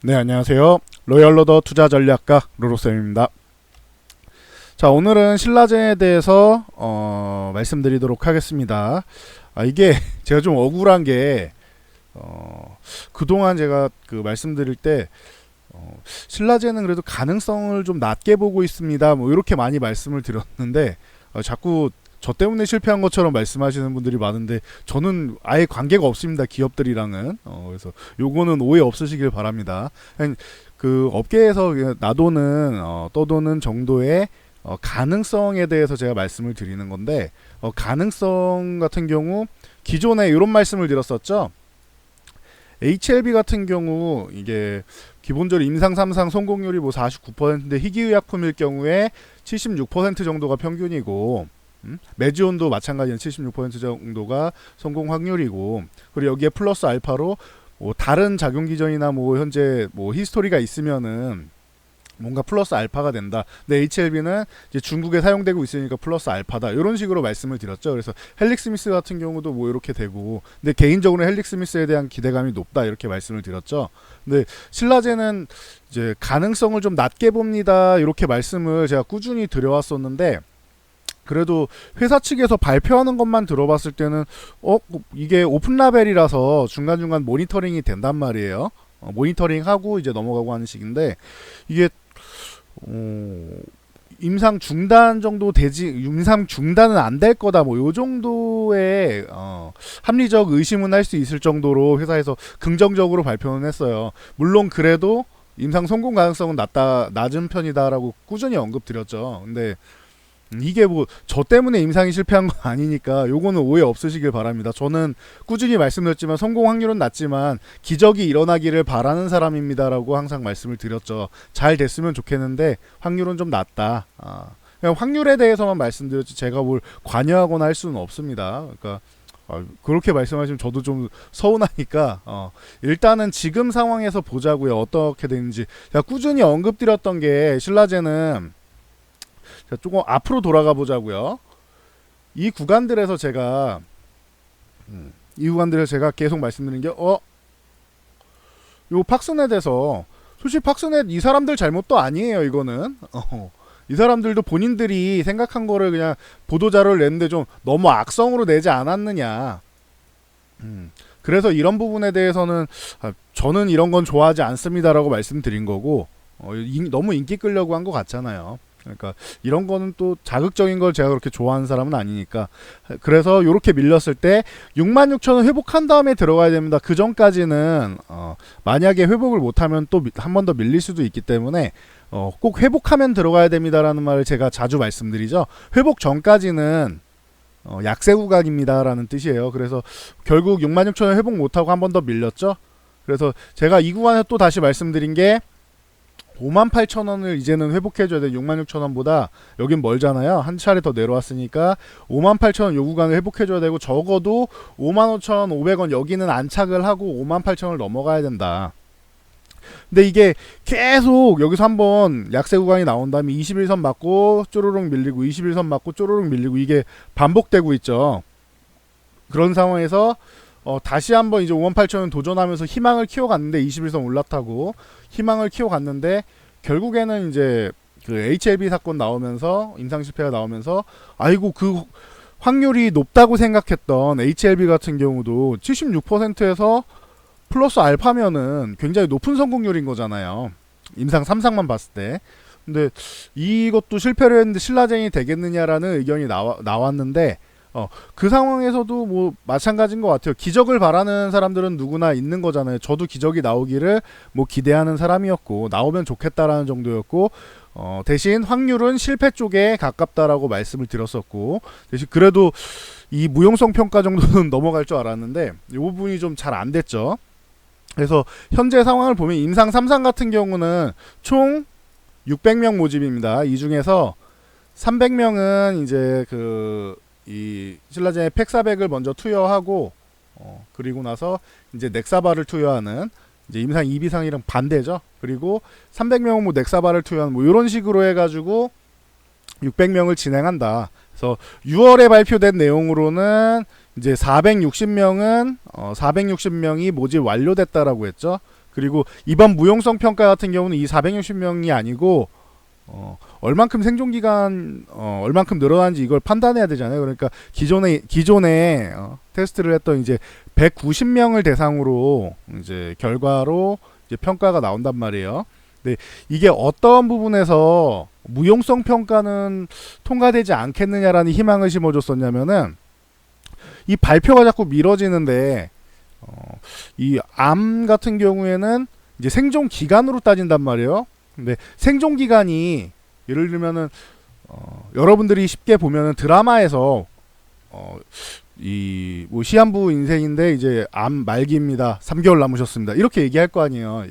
네, 안녕하세요. 로열로더 투자전략가 로로쌤입니다. 자, 오늘은 신라젠에 대해서 말씀드리도록 하겠습니다. 이게 제가 좀 억울한 게 그동안 제가 말씀드릴 때 신라젠은 그래도 가능성을 좀 낮게 보고 있습니다. 뭐 이렇게 많이 말씀을 드렸는데 자꾸 저 때문에 실패한 것처럼 말씀하시는 분들이 많은데 저는 아예 관계가 없습니다. 기업들이랑은. 그래서 요거는 오해 없으시길 바랍니다. 그 업계에서 나도는 떠도는 정도의 가능성에 대해서 제가 말씀을 드리는 건데 가능성 같은 경우 기존에 이런 말씀을 드렸었죠. HLB 같은 경우 이게 기본적으로 임상 3상 성공률이 뭐 49%인데 희귀의약품일 경우에 76% 정도가 평균이고 메지온도 마찬가지인 76% 정도가 성공 확률이고, 그리고 여기에 플러스 알파로 뭐 다른 작용 기전이나 뭐 현재 뭐 히스토리가 있으면은 뭔가 플러스 알파가 된다. 근데 HLB는 이제 중국에 사용되고 있으니까 플러스 알파다. 이런 식으로 말씀을 드렸죠. 그래서 헬릭 스미스 같은 경우도 뭐 이렇게 되고, 근데 개인적으로 헬릭 스미스에 대한 기대감이 높다 이렇게 말씀을 드렸죠. 근데 신라젠은 이제 가능성을 좀 낮게 봅니다. 이렇게 말씀을 제가 꾸준히 드려왔었는데, 그래도 회사 측에서 발표하는 것만 들어봤을 때는 이게 오픈라벨이라서 중간중간 모니터링이 된단 말이에요. 모니터링하고 이제 넘어가고 하는 식인데, 이게 임상 중단 정도 되지, 임상 중단은 안 될 거다, 뭐 요 정도의 합리적 의심은 할 수 있을 정도로 회사에서 긍정적으로 발표는 했어요. 물론 그래도 임상 성공 가능성은 낮은 편이다라고 꾸준히 언급드렸죠. 근데 이게 뭐 저 때문에 임상이 실패한 건 아니니까 요거는 오해 없으시길 바랍니다. 저는 꾸준히 말씀드렸지만 성공 확률은 낮지만 기적이 일어나기를 바라는 사람입니다라고 항상 말씀을 드렸죠. 잘 됐으면 좋겠는데 확률은 좀 낮다. 그냥 확률에 대해서만 말씀드렸지 제가 뭘 관여하거나 할 수는 없습니다. 그러니까 그렇게 말씀하시면 저도 좀 서운하니까 일단은 지금 상황에서 보자고요. 어떻게 되는지. 제가 꾸준히 언급드렸던 게 신라젠은, 자, 조금 앞으로 돌아가 보자고요. 이 구간들에서 제가 계속 말씀드린 게 요 팍스넷에서, 솔직히 팍스넷 이 사람들 잘못도 아니에요. 이거는 이 사람들도 본인들이 생각한 거를 그냥 보도자료를 냈는데 좀 너무 악성으로 내지 않았느냐. 그래서 이런 부분에 대해서는 저는 이런 건 좋아하지 않습니다라고 말씀드린 거고, 너무 인기 끌려고 한 것 같잖아요. 그러니까 이런 거는 또 자극적인 걸 제가 그렇게 좋아하는 사람은 아니니까. 그래서 이렇게 밀렸을 때 66,000원 회복한 다음에 들어가야 됩니다. 그 전까지는 만약에 회복을 못하면 또 한 번 더 밀릴 수도 있기 때문에 꼭 회복하면 들어가야 됩니다라는 말을 제가 자주 말씀드리죠. 회복 전까지는 약세 구간입니다라는 뜻이에요. 그래서 결국 66,000원 회복 못하고 한 번 더 밀렸죠. 그래서 제가 이 구간에 또 다시 말씀드린 게 58,000원을 이제는 회복해줘야 돼. 66,000원보다 여긴 멀잖아요. 한 차례 더 내려왔으니까 58,000원 요 구간을 회복해줘야 되고, 적어도 55,500원 여기는 안착을 하고 58,000원을 넘어가야 된다. 근데 이게 계속 여기서 한번 약세 구간이 나온 다음에 21선 맞고 쪼르륵 밀리고 21선 맞고 쪼르륵 밀리고 이게 반복되고 있죠. 그런 상황에서 다시 한번 이제 58,000원 도전하면서 희망을 키워갔는데 21선 올라타고 희망을 키워갔는데, 결국에는 이제 그 HLB 사건 나오면서 임상 실패가 나오면서 아이고 그 확률이 높다고 생각했던 HLB 같은 경우도 76%에서 플러스 알파면은 굉장히 높은 성공률인 거잖아요. 임상 3상만 봤을 때. 근데 이것도 실패를 했는데 신라젠이 되겠느냐라는 의견이 나왔는데, 그 상황에서도 뭐 마찬가지인 것 같아요. 기적을 바라는 사람들은 누구나 있는 거잖아요. 저도 기적이 나오기를 뭐 기대하는 사람이었고, 나오면 좋겠다라는 정도였고, 대신 확률은 실패 쪽에 가깝다라고 말씀을 드렸었고, 대신 그래도 이 무용성 평가 정도는 넘어갈 줄 알았는데 이 부분이 좀 잘 안 됐죠. 그래서 현재 상황을 보면 임상 3상 같은 경우는 총 600명 모집입니다. 이 중에서 300명은 이제 이 신라젠의 팩사백을 먼저 투여하고, 그리고 나서 이제 넥사바를 투여하는, 이제 임상 2비상이랑 반대죠. 그리고 300명은 뭐 넥사바를 투여하는 뭐 이런 식으로 해가지고 600명을 진행한다. 그래서 6월에 발표된 내용으로는 이제 460명이 모집 완료됐다라고 했죠. 그리고 이번 무용성 평가 같은 경우는 이 460명이 아니고 얼만큼 생존 기간 얼만큼 늘어난지 이걸 판단해야 되잖아요. 그러니까 기존에 테스트를 했던 이제 190명을 대상으로 이제 결과로 이제 평가가 나온단 말이에요. 근데 이게 어떤 부분에서 무용성 평가는 통과되지 않겠느냐라는 희망을 심어줬었냐면은 이 발표가 자꾸 미뤄지는데 이 암 같은 경우에는 이제 생존 기간으로 따진단 말이에요. 근데 생존 기간이 예를 들면은 여러분들이 쉽게 보면은 드라마에서 이 뭐 시한부 인생인데 이제 암 말기입니다. 3개월 남으셨습니다. 이렇게 얘기할 거 아니에요.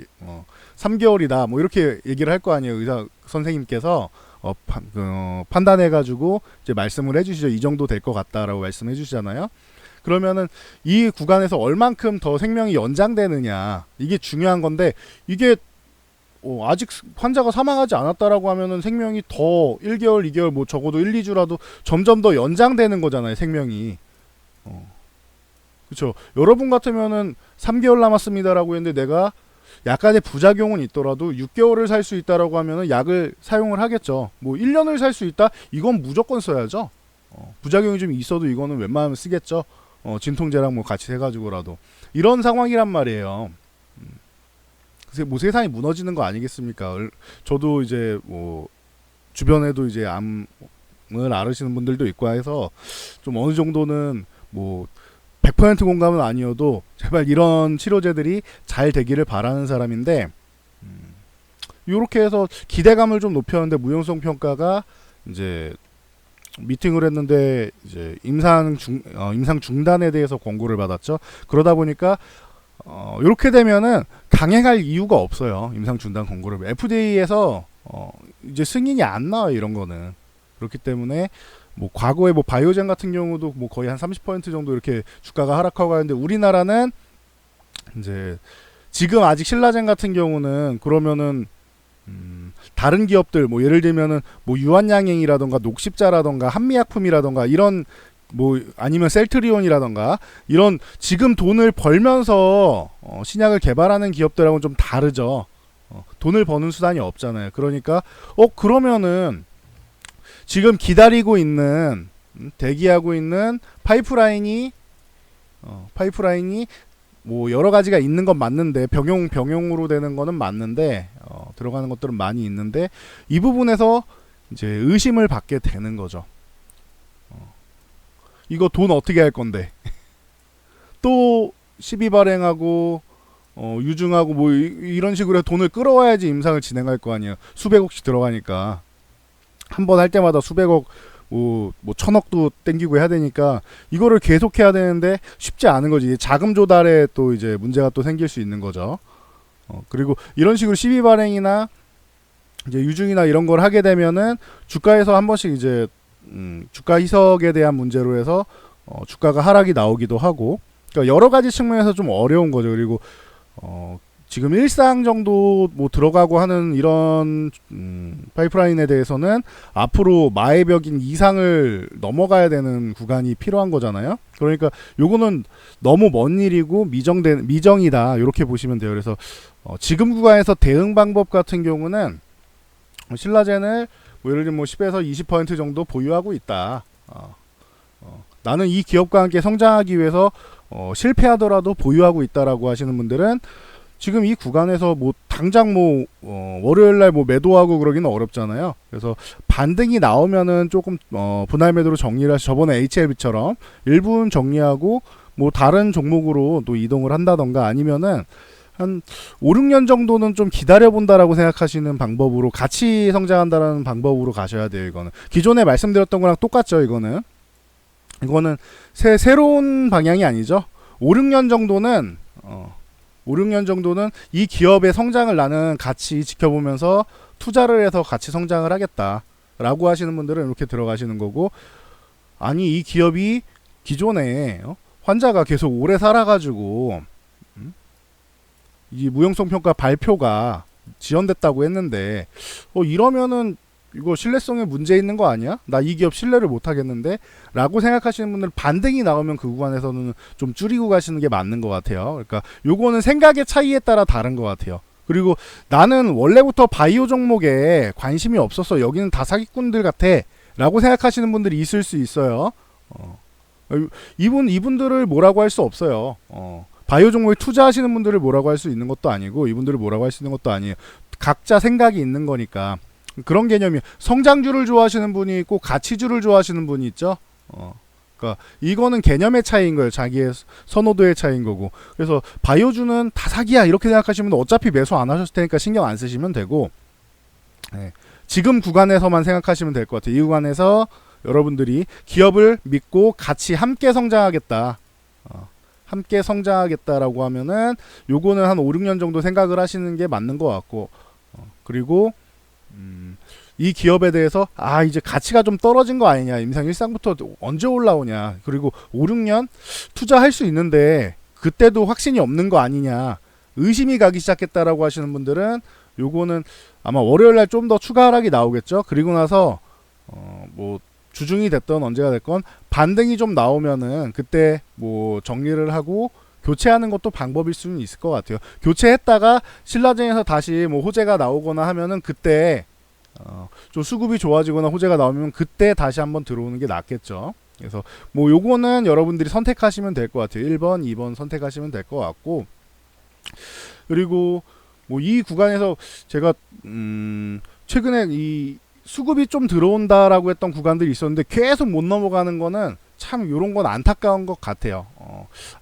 3개월이다. 뭐 이렇게 얘기를 할 거 아니에요. 의사 선생님께서 판단해가지고 이제 말씀을 해주시죠. 이 정도 될 것 같다라고 말씀해 주시잖아요. 그러면은 이 구간에서 얼만큼 더 생명이 연장되느냐 이게 중요한 건데 이게 아직 환자가 사망하지 않았다라고 하면은 생명이 더 1개월, 2개월 뭐 적어도 1, 2주라도 점점 더 연장되는 거잖아요, 생명이. 그렇죠. 여러분 같으면은 3개월 남았습니다라고 했는데 내가 약간의 부작용은 있더라도 6개월을 살 수 있다라고 하면은 약을 사용을 하겠죠. 뭐 1년을 살 수 있다? 이건 무조건 써야죠. 부작용이 좀 있어도 이거는 웬만하면 쓰겠죠. 진통제랑 뭐 같이 해가지고라도 이런 상황이란 말이에요. 그래서 뭐 세상이 무너지는 거 아니겠습니까? 저도 이제 뭐 주변에도 이제 암을 앓으시는 분들도 있고 해서 좀 어느 정도는 뭐 100% 공감은 아니어도 제발 이런 치료제들이 잘 되기를 바라는 사람인데 요렇게 해서 기대감을 좀 높였는데 무용성 평가가 이제 미팅을 했는데 이제 임상 중단에 대해서 권고를 받았죠. 그러다 보니까 이렇게 되면은 강행할 이유가 없어요. 임상 중단 권고를 FDA에서 이제 승인이 안 나와요. 이런 거는. 그렇기 때문에 뭐 과거에 뭐 바이오젠 같은 경우도 뭐 거의 한 30% 정도 이렇게 주가가 하락하고 하는데 우리나라는 이제 지금 아직 신라젠 같은 경우는 그러면은 다른 기업들 뭐 예를 들면은 뭐 유한양행이라던가 녹십자라던가 한미약품이라던가 이런 뭐 아니면 셀트리온이라던가 이런 지금 돈을 벌면서 신약을 개발하는 기업들하고는 좀 다르죠. 돈을 버는 수단이 없잖아요. 그러니까 그러면은 지금 기다리고 있는 대기하고 있는 파이프라인이 뭐 여러 가지가 있는 건 맞는데 병용으로 되는 거는 맞는데 들어가는 것들은 많이 있는데 이 부분에서 이제 의심을 받게 되는 거죠. 이거 돈 어떻게 할 건데 또 시비 발행하고 유증하고 뭐 이런 식으로 돈을 끌어와야지 임상을 진행할 거 아니에요. 수백억씩 들어가니까 한 번 할 때마다 수백억 뭐 천억도 땡기고 해야 되니까 이거를 계속 해야 되는데 쉽지 않은 거지. 자금 조달에 또 이제 문제가 또 생길 수 있는 거죠. 그리고 이런 식으로 시비 발행이나 이제 유증이나 이런 걸 하게 되면은 주가에서 한 번씩 이제 주가 희석에 대한 문제로 해서 주가가 하락이 나오기도 하고, 그러니까 여러 가지 측면에서 좀 어려운 거죠. 그리고 지금 일상 정도 뭐 들어가고 하는 이런 파이프라인에 대해서는 앞으로 마의 벽인 이상을 넘어가야 되는 구간이 필요한 거잖아요. 그러니까 요거는 너무 먼 일이고 미정이다 이렇게 보시면 돼요. 그래서 지금 구간에서 대응 방법 같은 경우는 신라젠을 뭐 예를 들면 뭐 10에서 20% 정도 보유하고 있다. 나는 이 기업과 함께 성장하기 위해서 실패하더라도 보유하고 있다라고 하시는 분들은 지금 이 구간에서 뭐 당장 뭐 월요일날 뭐 매도하고 그러기는 어렵잖아요. 그래서 반등이 나오면은 조금 분할 매도로 정리를 하시. 저번에 HLB처럼 일부는 정리하고 뭐 다른 종목으로 또 이동을 한다던가 아니면은 한 5, 6년 정도는 좀 기다려본다라고 생각하시는 방법으로 같이 성장한다라는 방법으로 가셔야 돼요. 이거는 기존에 말씀드렸던 거랑 똑같죠. 이거는 새로운 방향이 아니죠. 5, 6년 정도는 5, 6년 정도는 이 기업의 성장을 나는 같이 지켜보면서 투자를 해서 같이 성장을 하겠다라고 하시는 분들은 이렇게 들어가시는 거고, 아니 이 기업이 기존에 환자가 계속 오래 살아가지고 이 무용성 평가 발표가 지연됐다고 했는데 이러면은 이거 신뢰성에 문제 있는 거 아니야? 나 이 기업 신뢰를 못 하겠는데? 라고 생각하시는 분들은 반등이 나오면 그 구간에서는 좀 줄이고 가시는 게 맞는 것 같아요. 그러니까 요거는 생각의 차이에 따라 다른 것 같아요. 그리고 나는 원래부터 바이오 종목에 관심이 없어서 여기는 다 사기꾼들 같아 라고 생각하시는 분들이 있을 수 있어요. 이분들을 뭐라고 할 수 없어요. 바이오 종목에 투자하시는 분들을 뭐라고 할 수 있는 것도 아니고 이분들을 뭐라고 할 수 있는 것도 아니에요. 각자 생각이 있는 거니까. 그런 개념이 성장주를 좋아하시는 분이 있고 가치주를 좋아하시는 분이 있죠. 그러니까 이거는 개념의 차이인 거예요. 자기의 선호도의 차이인 거고. 그래서 바이오주는 다 사기야 이렇게 생각하시면 어차피 매수 안 하셨을 테니까 신경 안 쓰시면 되고, 네. 지금 구간에서만 생각하시면 될 것 같아요. 이 구간에서 여러분들이 기업을 믿고 같이 함께 성장하겠다. 함께 성장하겠다라고 하면은 요거는 한 5, 6년 정도 생각을 하시는 게 맞는 것 같고, 그리고 이 기업에 대해서 이제 가치가 좀 떨어진 거 아니냐, 임상 1상부터 언제 올라오냐, 그리고 5, 6년 투자할 수 있는데 그때도 확신이 없는 거 아니냐, 의심이 가기 시작했다라고 하시는 분들은 요거는 아마 월요일날 좀 더 추가 하락이 나오겠죠. 그리고 나서 뭐 주중이 됐던 언제가 됐건 반등이 좀 나오면은 그때 뭐 정리를 하고 교체하는 것도 방법일 수는 있을 것 같아요. 교체했다가 신라젠에서 다시 뭐 호재가 나오거나 하면은 그때 좀 수급이 좋아지거나 호재가 나오면 그때 다시 한번 들어오는 게 낫겠죠. 그래서 뭐 요거는 여러분들이 선택하시면 될 것 같아요. 1번, 2번 선택하시면 될 것 같고, 그리고 뭐 이 구간에서 제가 최근에 이 수급이 좀 들어온다라고 했던 구간들이 있었는데 계속 못 넘어가는 거는 참 요런 건 안타까운 것 같아요.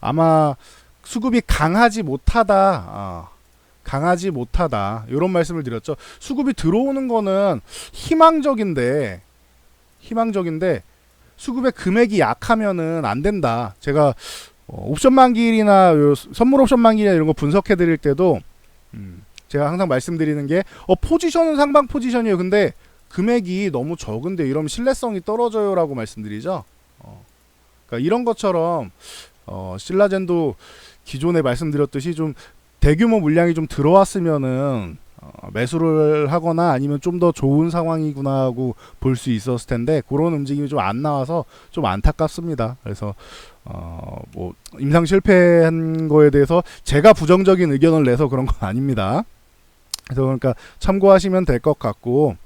아마 수급이 강하지 못하다 이런 말씀을 드렸죠. 수급이 들어오는 거는 희망적인데 수급의 금액이 약하면은 안 된다. 제가 옵션 만기일이나 선물 옵션 만기일이나 이런 거 분석해 드릴 때도 제가 항상 말씀드리는 게 포지션은 상방 포지션이에요. 근데 금액이 너무 적은데 이러면 신뢰성이 떨어져요 라고 말씀드리죠. 그러니까 이런 것처럼 신라젠도 기존에 말씀드렸듯이 좀 대규모 물량이 좀 들어왔으면은 매수를 하거나 아니면 좀 더 좋은 상황이구나 하고 볼 수 있었을 텐데 그런 움직임이 좀 안 나와서 좀 안타깝습니다. 그래서 뭐 임상 실패한 거에 대해서 제가 부정적인 의견을 내서 그런 건 아닙니다. 그래서 그러니까 참고하시면 될 것 같고,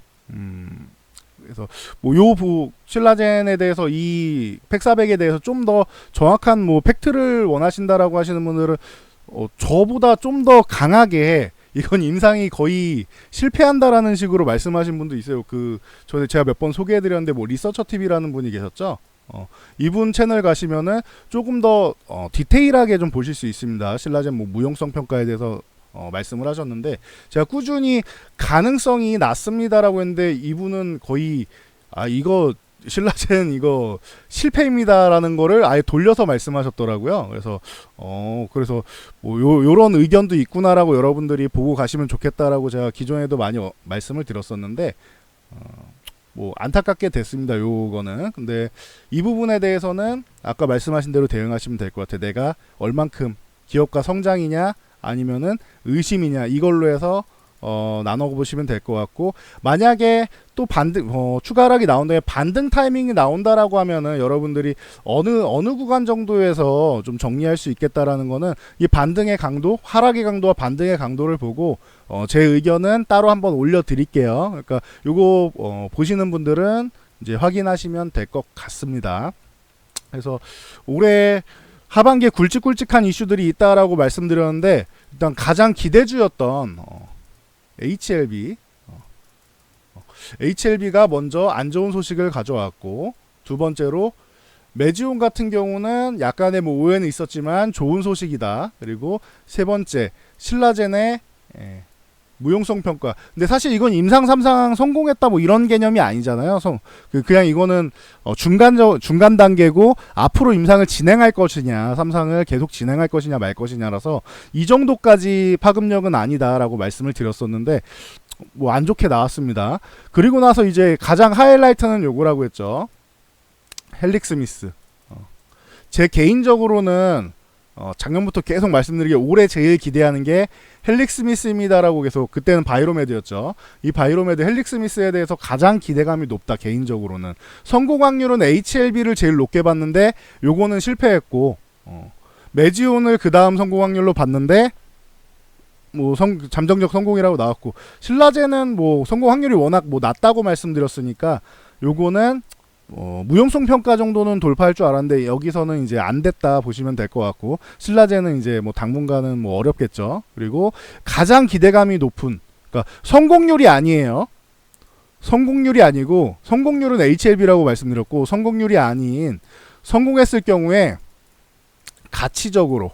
그래서 뭐 신라젠에 대해서 이 팩400에 대해서 좀 더 정확한 뭐 팩트를 원하신다라고 하시는 분들은 저보다 좀 더 강하게 이건 임상이 거의 실패한다라는 식으로 말씀하신 분도 있어요. 전에 제가 몇 번 소개해드렸는데 뭐 리서처 TV라는 분이 계셨죠. 이분 채널 가시면은 조금 더 디테일하게 좀 보실 수 있습니다. 신라젠 뭐 무용성 평가에 대해서 말씀을 하셨는데 제가 꾸준히 가능성이 낮습니다라고 했는데 이분은 거의 이거 신라젠 이거 실패입니다라는 거를 아예 돌려서 말씀하셨더라고요. 그래서 뭐 요런 의견도 있구나라고 여러분들이 보고 가시면 좋겠다라고 제가 기존에도 많이 말씀을 드렸었는데 뭐 안타깝게 됐습니다. 요거는. 근데 이 부분에 대해서는 아까 말씀하신 대로 대응하시면 될 것 같아요. 내가 얼만큼 기업가 성장이냐 아니면은 의심이냐 이걸로 해서 나눠보시면 될 것 같고, 만약에 또 추가 하락이 나온다면 반등 타이밍이 나온다라고 하면은 여러분들이 어느 구간 정도에서 좀 정리할 수 있겠다라는 거는 이 반등의 강도, 하락의 강도와 반등의 강도를 보고 제 의견은 따로 한번 올려드릴게요. 그러니까 요거 보시는 분들은 이제 확인하시면 될 것 같습니다. 그래서 올해 하반기에 굵직굵직한 이슈들이 있다라고 말씀드렸는데 일단 가장 기대주였던 HLB가 먼저 안 좋은 소식을 가져왔고, 두 번째로 메지온 같은 경우는 약간의 뭐 오해는 있었지만 좋은 소식이다. 그리고 세 번째 신라젠의 무용성 평가. 근데 사실 이건 임상 3상 성공했다 뭐 이런 개념이 아니잖아요. 그냥 이거는 중간 단계고 앞으로 임상을 진행할 것이냐 3상을 계속 진행할 것이냐 말 것이냐라서 이 정도까지 파급력은 아니다라고 말씀을 드렸었는데 뭐 안 좋게 나왔습니다. 그리고 나서 이제 가장 하이라이트는 요거라고 했죠. 헬릭스미스. 제 개인적으로는 작년부터 계속 말씀드리게 올해 제일 기대하는 게 헬릭 스미스입니다라고 계속, 그때는 바이로메드였죠. 이 바이로메드 헬릭 스미스에 대해서 가장 기대감이 높다. 개인적으로는 성공 확률은 HLB를 제일 높게 봤는데 요거는 실패했고, 매지온을 그 다음 성공 확률로 봤는데 뭐 잠정적 성공이라고 나왔고, 신라제는 뭐 성공 확률이 워낙 뭐 낮다고 말씀드렸으니까 요거는 무용성 평가 정도는 돌파할 줄 알았는데 여기서는 이제 안 됐다 보시면 될 것 같고, 신라제는 이제 뭐 당분간은 뭐 어렵겠죠. 그리고 가장 기대감이 높은, 그러니까 성공률이 아니에요. 성공률이 아니고, 성공률은 HLB라고 말씀드렸고, 성공률이 아닌 성공했을 경우에 가치적으로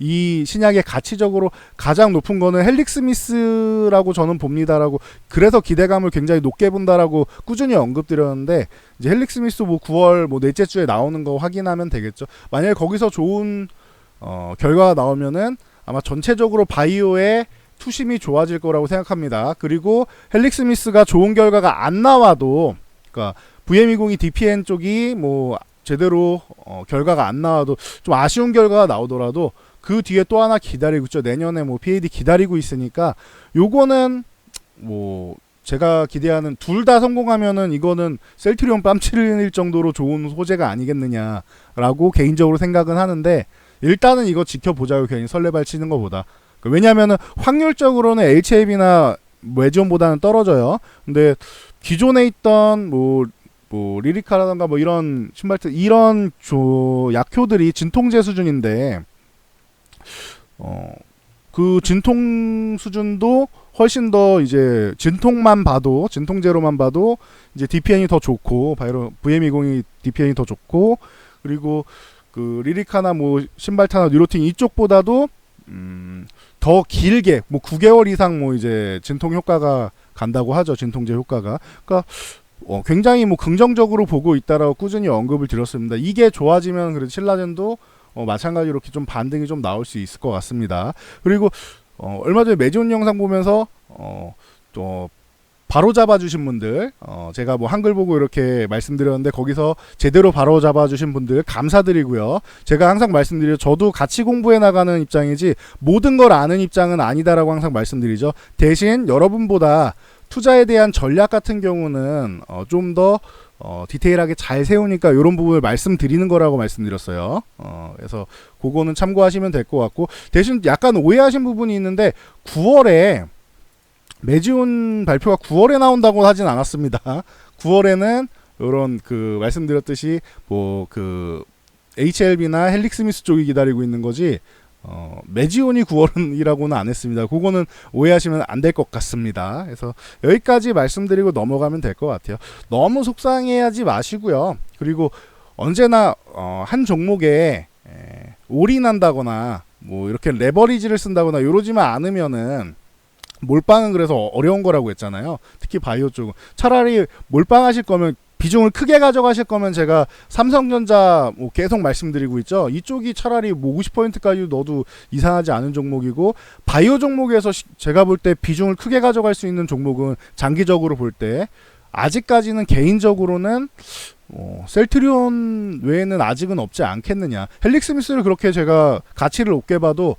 이 신약의 가치적으로 가장 높은 거는 헬릭 스미스라고 저는 봅니다라고, 그래서 기대감을 굉장히 높게 본다라고 꾸준히 언급드렸는데, 이제 헬릭 스미스 뭐 9월 뭐 넷째 주에 나오는 거 확인하면 되겠죠. 만약에 거기서 좋은 결과가 나오면은 아마 전체적으로 바이오의 투심이 좋아질 거라고 생각합니다. 그리고 헬릭 스미스가 좋은 결과가 안 나와도, 그러니까 VM20 DPN 쪽이 뭐 제대로 결과가 안 나와도, 좀 아쉬운 결과가 나오더라도 그 뒤에 또 하나 기다리고 있죠. 내년에 뭐 PAD 기다리고 있으니까 요거는 뭐 제가 기대하는, 둘 다 성공하면은 이거는 셀트리온 뺨치릴 정도로 좋은 소재가 아니겠느냐라고 개인적으로 생각은 하는데, 일단은 이거 지켜보자고, 괜히 설레발 치는 것보다. 왜냐면은 확률적으로는 HAB나 외지온보다는 떨어져요. 근데 기존에 있던 뭐 리리카라던가 뭐 이런 신발들, 이런 약효들이 진통제 수준인데, 그 진통 수준도 훨씬 더 이제 진통만 봐도, 진통제로만 봐도 이제 DPN이 더 좋고, VM20이 DPN이 더 좋고, 그리고 그 리리카나 뭐 신발타나 뉴로틴 이쪽보다도 더 길게 뭐 9개월 이상 뭐 이제 진통 효과가 간다고 하죠. 진통제 효과가. 그러니까 굉장히 뭐 긍정적으로 보고 있다라고 꾸준히 언급을 드렸습니다. 이게 좋아지면 그래도 신라젠도 마찬가지로 이렇게 좀 반등이 좀 나올 수 있을 것 같습니다. 그리고 얼마 전에 매지온 영상 보면서 또 바로 잡아주신 분들, 제가 뭐 한글 보고 이렇게 말씀드렸는데 거기서 제대로 바로 잡아주신 분들 감사드리고요. 제가 항상 말씀드려, 저도 같이 공부해 나가는 입장이지 모든 걸 아는 입장은 아니다라고 항상 말씀드리죠. 대신 여러분보다 투자에 대한 전략 같은 경우는 좀 더 디테일하게 잘 세우니까 이런 부분을 말씀드리는 거라고 말씀드렸어요. 그래서 그거는 참고하시면 될 것 같고, 대신 약간 오해하신 부분이 있는데 9월에 매지온 발표가 9월에 나온다고 하진 않았습니다. 9월에는 이런 그 말씀드렸듯이 뭐 그 HLB나 헬릭 스미스 쪽이 기다리고 있는 거지, 매지온이 9월이라고는 안 했습니다. 그거는 오해하시면 안 될 것 같습니다. 그래서 여기까지 말씀드리고 넘어가면 될 것 같아요. 너무 속상해하지 마시고요. 그리고 언제나 한 종목에 올인한다거나 뭐 이렇게 레버리지를 쓴다거나 이러지만 않으면은, 몰빵은 그래서 어려운 거라고 했잖아요. 특히 바이오 쪽은. 차라리 몰빵하실 거면, 비중을 크게 가져가실 거면 제가 삼성전자 뭐 계속 말씀드리고 있죠. 이쪽이 차라리 뭐 50%까지 넣어도 이상하지 않은 종목이고, 바이오 종목에서 제가 볼 때 비중을 크게 가져갈 수 있는 종목은 장기적으로 볼 때 아직까지는 개인적으로는 셀트리온 외에는 아직은 없지 않겠느냐. 헬릭 스미스를 그렇게 제가 가치를 높게 봐도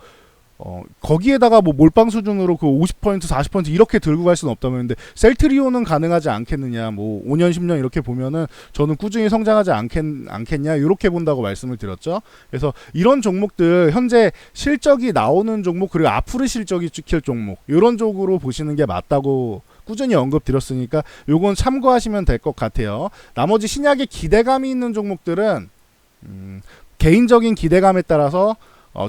거기에다가 뭐 몰빵 수준으로 그 50% 40% 이렇게 들고 갈 수는 없다면, 근데 셀트리온은 가능하지 않겠느냐, 뭐 5년 10년 이렇게 보면은 저는 꾸준히 성장하지 않겠냐, 이렇게 본다고 말씀을 드렸죠. 그래서 이런 종목들, 현재 실적이 나오는 종목, 그리고 앞으로 실적이 찍힐 종목, 이런 쪽으로 보시는 게 맞다고 꾸준히 언급드렸으니까 요건 참고하시면 될 것 같아요. 나머지 신약에 기대감이 있는 종목들은 개인적인 기대감에 따라서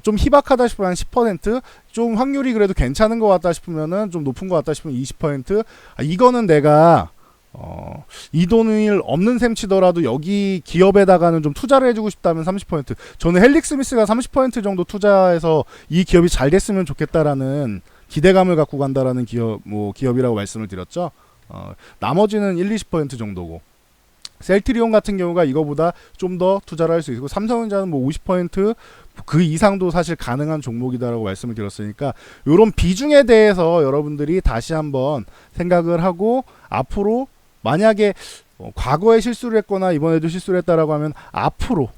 좀 희박하다 싶으면 한 10%, 좀 확률이 그래도 괜찮은 것 같다 싶으면은, 좀 높은 것 같다 싶으면 20%, 이거는 내가 이 돈을 없는 셈 치더라도 여기 기업에다가는 좀 투자를 해주고 싶다면 30%, 저는 헬릭 스미스가 30% 정도 투자해서 이 기업이 잘 됐으면 좋겠다라는 기대감을 갖고 간다라는 기업이라고 말씀을 드렸죠. 나머지는 1, 20% 정도고, 셀트리온 같은 경우가 이거보다 좀 더 투자를 할 수 있고, 삼성전자는 뭐 50%, 그 이상도 사실 가능한 종목이다라고 말씀을 드렸으니까, 이런 비중에 대해서 여러분들이 다시 한번 생각을 하고, 앞으로 만약에 과거에 실수를 했거나 이번에도 실수를 했다라고 하면 앞으로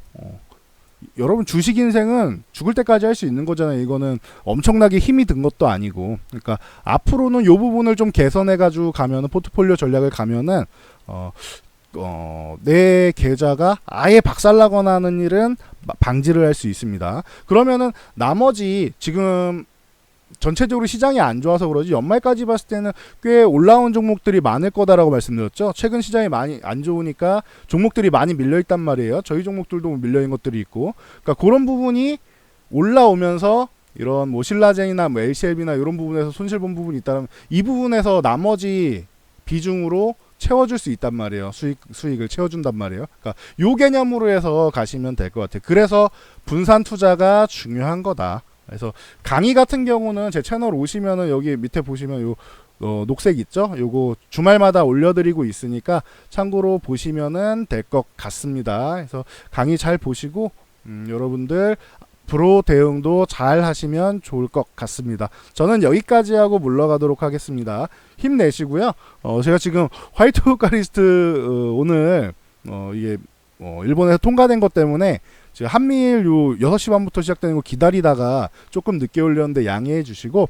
여러분 주식 인생은 죽을 때까지 할 수 있는 거잖아요. 이거는 엄청나게 힘이 든 것도 아니고. 그러니까 앞으로는 요 부분을 좀 개선해 가지고 가면은 포트폴리오 전략을 가면은 내 계좌가 아예 박살나거나 하는 일은 방지를 할 수 있습니다. 그러면은 나머지 지금 전체적으로 시장이 안 좋아서 그러지 연말까지 봤을 때는 꽤 올라온 종목들이 많을 거다라고 말씀드렸죠. 최근 시장이 많이 안 좋으니까 종목들이 많이 밀려 있단 말이에요. 저희 종목들도 밀려 있는 것들이 있고, 그러니까 그런 부분이 올라오면서 이런 뭐 신라젠이나 뭐 LCLB나 이런 부분에서 손실 본 부분이 있다면 이 부분에서 나머지 비중으로 채워줄 수 있단 말이에요. 수익을 채워준단 말이에요. 그러니까 요 개념으로 해서 가시면 될 것 같아요. 그래서 분산 투자가 중요한 거다. 그래서 강의 같은 경우는 제 채널 오시면은 여기 밑에 보시면 요 녹색 있죠? 요거 주말마다 올려드리고 있으니까 참고로 보시면은 될 것 같습니다. 그래서 강의 잘 보시고 여러분들 프로 대응도 잘 하시면 좋을 것 같습니다. 저는 여기까지 하고 물러가도록 하겠습니다. 힘내시고요. 제가 지금 화이트 호카리스트 오늘 이게 일본에서 통과된 것 때문에 지금 한미일 요 6시 반부터 시작되는 거 기다리다가 조금 늦게 올렸는데 양해해 주시고,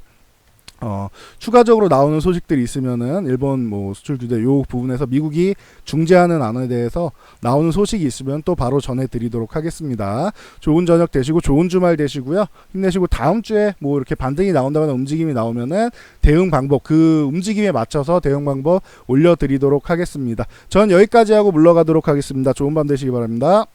추가적으로 나오는 소식들이 있으면은 일본 뭐 수출 규제 요 부분에서 미국이 중재하는 안에 대해서 나오는 소식이 있으면 또 바로 전해드리도록 하겠습니다. 좋은 저녁 되시고 좋은 주말 되시고요. 힘내시고 다음 주에 뭐 이렇게 반등이 나온다거나 움직임이 나오면은 대응 방법, 그 움직임에 맞춰서 대응 방법 올려드리도록 하겠습니다. 전 여기까지 하고 물러가도록 하겠습니다. 좋은 밤 되시기 바랍니다.